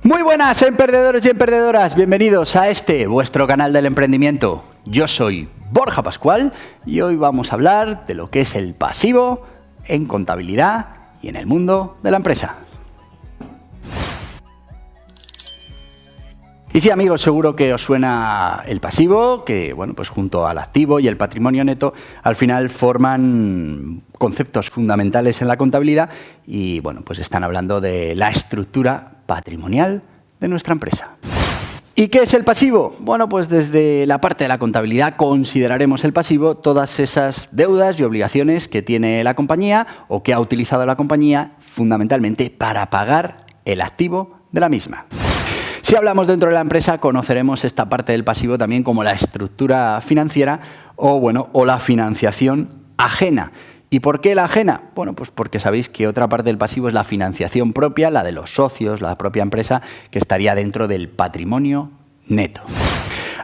Muy buenas, emprendedores y emprendedoras. Bienvenidos a vuestro canal del emprendimiento. Yo soy Borja Pascual y hoy vamos a hablar de lo que es el pasivo en contabilidad y en el mundo de la empresa. Y sí, amigos, seguro que os suena el pasivo, que bueno, pues junto al activo y el patrimonio neto, al final forman conceptos fundamentales en la contabilidad y bueno, pues están hablando de la estructura patrimonial de nuestra empresa. ¿Y qué es el pasivo? Bueno, pues desde la parte de la contabilidad consideraremos el pasivo todas esas deudas y obligaciones que tiene la compañía o que ha utilizado la compañía fundamentalmente para pagar el activo de la misma. Si hablamos dentro de la empresa, conoceremos esta parte del pasivo también como la estructura financiera o la financiación ajena. ¿Y por qué la ajena? Bueno, pues porque sabéis que otra parte del pasivo es la financiación propia, la de los socios, la propia empresa, que estaría dentro del patrimonio neto.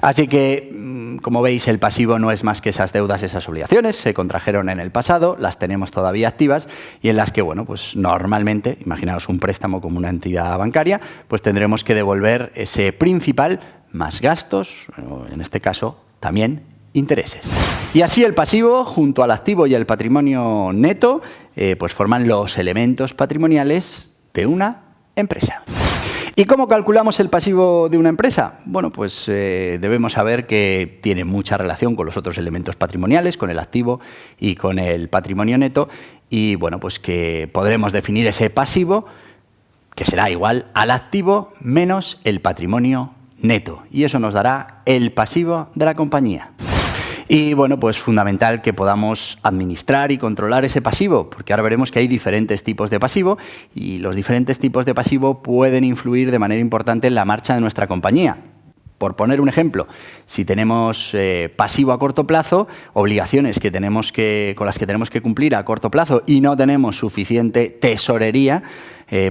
Así que, como veis, el pasivo no es más que esas deudas, esas obligaciones, se contrajeron en el pasado, las tenemos todavía activas y en las que, bueno, pues normalmente, imaginaos un préstamo como una entidad bancaria, pues tendremos que devolver ese principal más gastos, o en este caso también intereses. Y así el pasivo, junto al activo y el patrimonio neto, pues forman los elementos patrimoniales de una empresa. ¿Y cómo calculamos el pasivo de una empresa? Bueno, pues debemos saber que tiene mucha relación con los otros elementos patrimoniales, con el activo y con el patrimonio neto, y bueno, pues que podremos definir ese pasivo que será igual al activo menos el patrimonio neto, y eso nos dará el pasivo de la compañía. Y bueno, pues fundamental que podamos administrar y controlar ese pasivo, porque ahora veremos que hay diferentes tipos de pasivo y los diferentes tipos de pasivo pueden influir de manera importante en la marcha de nuestra compañía. Por poner un ejemplo, si tenemos pasivo a corto plazo, obligaciones con las que tenemos que cumplir a corto plazo y no tenemos suficiente tesorería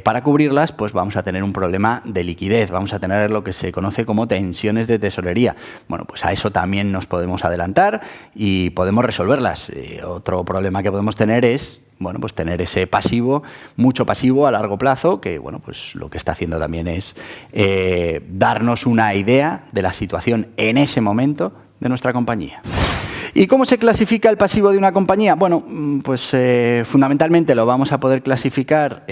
para cubrirlas, pues vamos a tener un problema de liquidez, vamos a tener lo que se conoce como tensiones de tesorería. Bueno, pues a eso también nos podemos adelantar y podemos resolverlas. Otro problema que podemos tener es, bueno, pues tener ese pasivo, mucho pasivo a largo plazo, que bueno, pues lo que está haciendo también es darnos una idea de la situación en ese momento de nuestra compañía. ¿Y cómo se clasifica el pasivo de una compañía? Bueno, pues fundamentalmente lo vamos a poder clasificar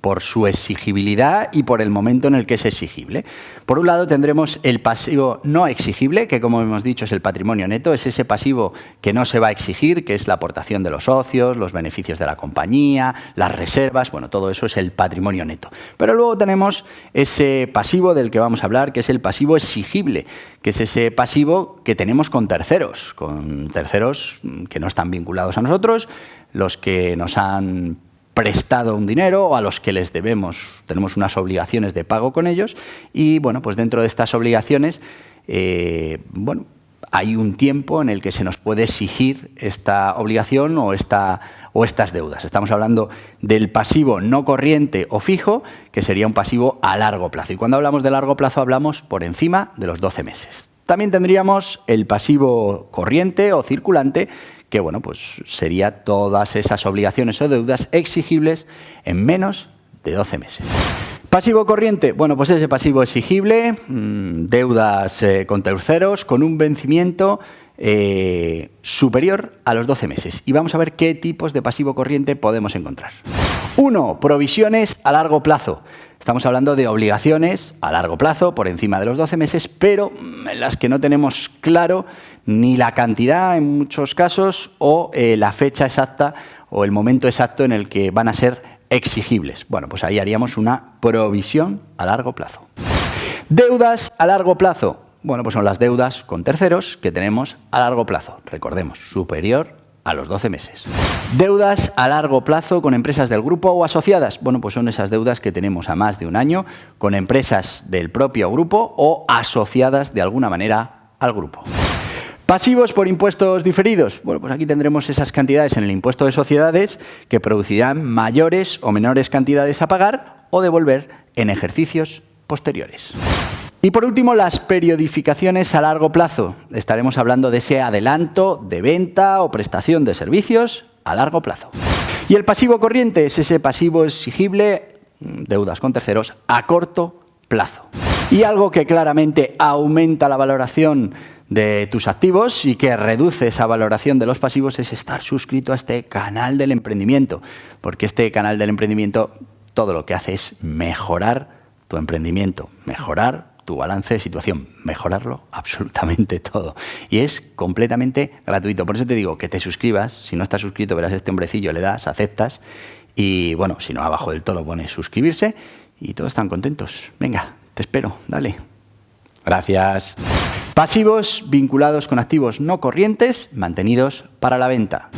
por su exigibilidad y por el momento en el que es exigible. Por un lado tendremos el pasivo no exigible, que como hemos dicho es el patrimonio neto, es ese pasivo que no se va a exigir, que es la aportación de los socios, los beneficios de la compañía, las reservas, bueno, todo eso es el patrimonio neto. Pero luego tenemos ese pasivo del que vamos a hablar, que es el pasivo exigible, que es ese pasivo que tenemos con terceros que no están vinculados a nosotros, los que nos han prestado un dinero o a los que les debemos, tenemos unas obligaciones de pago con ellos y bueno, pues dentro de estas obligaciones, hay un tiempo en el que se nos puede exigir esta obligación o estas deudas. Estamos hablando del pasivo no corriente o fijo, que sería un pasivo a largo plazo. Y cuando hablamos de largo plazo hablamos por encima de los 12 meses. También tendríamos el pasivo corriente o circulante, que bueno, pues sería todas esas obligaciones o deudas exigibles en menos de 12 meses. Pasivo corriente, bueno, pues ese pasivo exigible, deudas con terceros, con un vencimiento superior a los 12 meses. Y vamos a ver qué tipos de pasivo corriente podemos encontrar. 1. Provisiones a largo plazo. Estamos hablando de obligaciones a largo plazo, por encima de los 12 meses, pero en las que no tenemos claro ni la cantidad en muchos casos o la fecha exacta o el momento exacto en el que van a ser exigibles. Bueno, pues ahí haríamos una provisión a largo plazo. Deudas a largo plazo. Bueno, pues son las deudas con terceros que tenemos a largo plazo. Recordemos, superior a los 12 meses. Deudas a largo plazo con empresas del grupo o asociadas. Bueno, pues son esas deudas que tenemos a más de un año con empresas del propio grupo o asociadas de alguna manera al grupo. Pasivos por impuestos diferidos. Bueno, pues aquí tendremos esas cantidades en el impuesto de sociedades que producirán mayores o menores cantidades a pagar o devolver en ejercicios posteriores. Y por último, las periodificaciones a largo plazo. Estaremos hablando de ese adelanto de venta o prestación de servicios a largo plazo. Y el pasivo corriente es ese pasivo exigible deudas con terceros, a corto plazo. Y algo que claramente aumenta la valoración de tus activos y que reduce esa valoración de los pasivos es estar suscrito a este canal del emprendimiento, porque este canal del emprendimiento todo lo que hace es mejorar tu emprendimiento, mejorar tu balance de situación, mejorarlo absolutamente todo. Y es completamente gratuito. Por eso te digo que te suscribas. Si no estás suscrito, verás este hombrecillo, le das, aceptas. Y bueno, si no, abajo del todo pones suscribirse y todos están contentos. Venga, te espero, dale. Gracias. Pasivos vinculados con activos no corrientes mantenidos para la venta.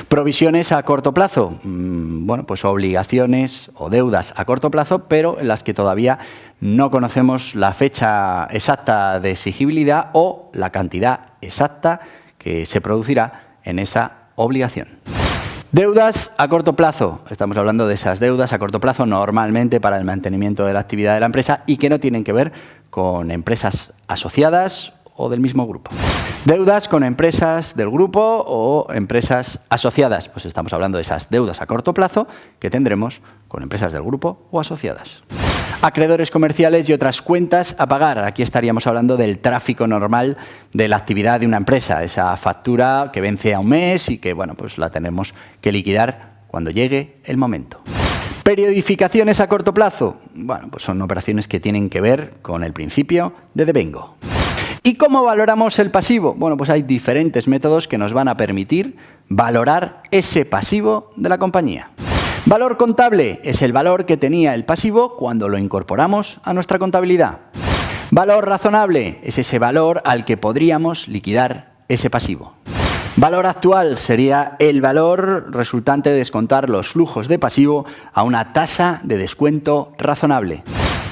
Provisiones a corto plazo. Bueno, pues obligaciones o deudas a corto plazo, pero en las que todavía no conocemos la fecha exacta de exigibilidad o la cantidad exacta que se producirá en esa obligación. Deudas a corto plazo. Estamos hablando de esas deudas a corto plazo normalmente para el mantenimiento de la actividad de la empresa y que no tienen que ver con empresas asociadas o del mismo grupo. Deudas con empresas del grupo o empresas asociadas. Pues estamos hablando de esas deudas a corto plazo que tendremos con empresas del grupo o asociadas. Acreedores comerciales y otras cuentas a pagar. Aquí estaríamos hablando del tráfico normal de la actividad de una empresa. Esa factura que vence a un mes y que, bueno, pues la tenemos que liquidar cuando llegue el momento. Periodificaciones a corto plazo. Bueno, pues son operaciones que tienen que ver con el principio de devengo. ¿Y cómo valoramos el pasivo? Bueno, pues hay diferentes métodos que nos van a permitir valorar ese pasivo de la compañía. Valor contable es el valor que tenía el pasivo cuando lo incorporamos a nuestra contabilidad. Valor razonable es ese valor al que podríamos liquidar ese pasivo. Valor actual sería el valor resultante de descontar los flujos de pasivo a una tasa de descuento razonable.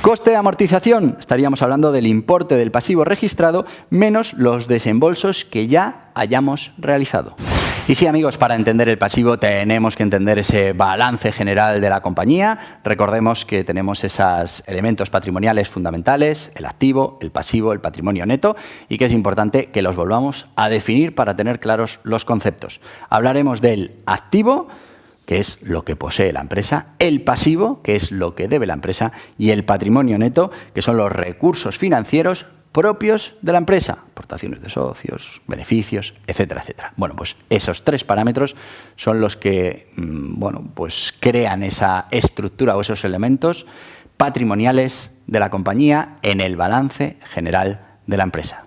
Coste de amortización, estaríamos hablando del importe del pasivo registrado menos los desembolsos que ya hayamos realizado. Y sí, amigos, para entender el pasivo tenemos que entender ese balance general de la compañía. Recordemos que tenemos esos elementos patrimoniales fundamentales, el activo, el pasivo, el patrimonio neto, y que es importante que los volvamos a definir para tener claros los conceptos. Hablaremos del activo, que es lo que posee la empresa, el pasivo, que es lo que debe la empresa, y el patrimonio neto, que son los recursos financieros propios de la empresa, aportaciones de socios, beneficios, etcétera, etcétera. Bueno, pues esos tres parámetros son los que pues crean esa estructura o esos elementos patrimoniales de la compañía en el balance general de la empresa.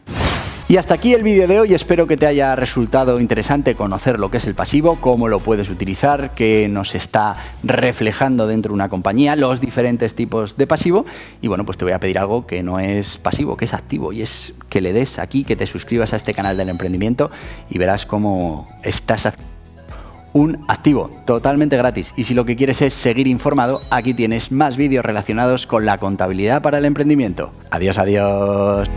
Y hasta aquí el vídeo de hoy. Espero que te haya resultado interesante conocer lo que es el pasivo, cómo lo puedes utilizar, qué nos está reflejando dentro de una compañía, los diferentes tipos de pasivo. Y bueno, pues te voy a pedir algo que no es pasivo, que es activo, y es que le des aquí, que te suscribas a este canal del emprendimiento y verás cómo estás haciendo un activo totalmente gratis. Y si lo que quieres es seguir informado, aquí tienes más vídeos relacionados con la contabilidad para el emprendimiento. Adiós, adiós.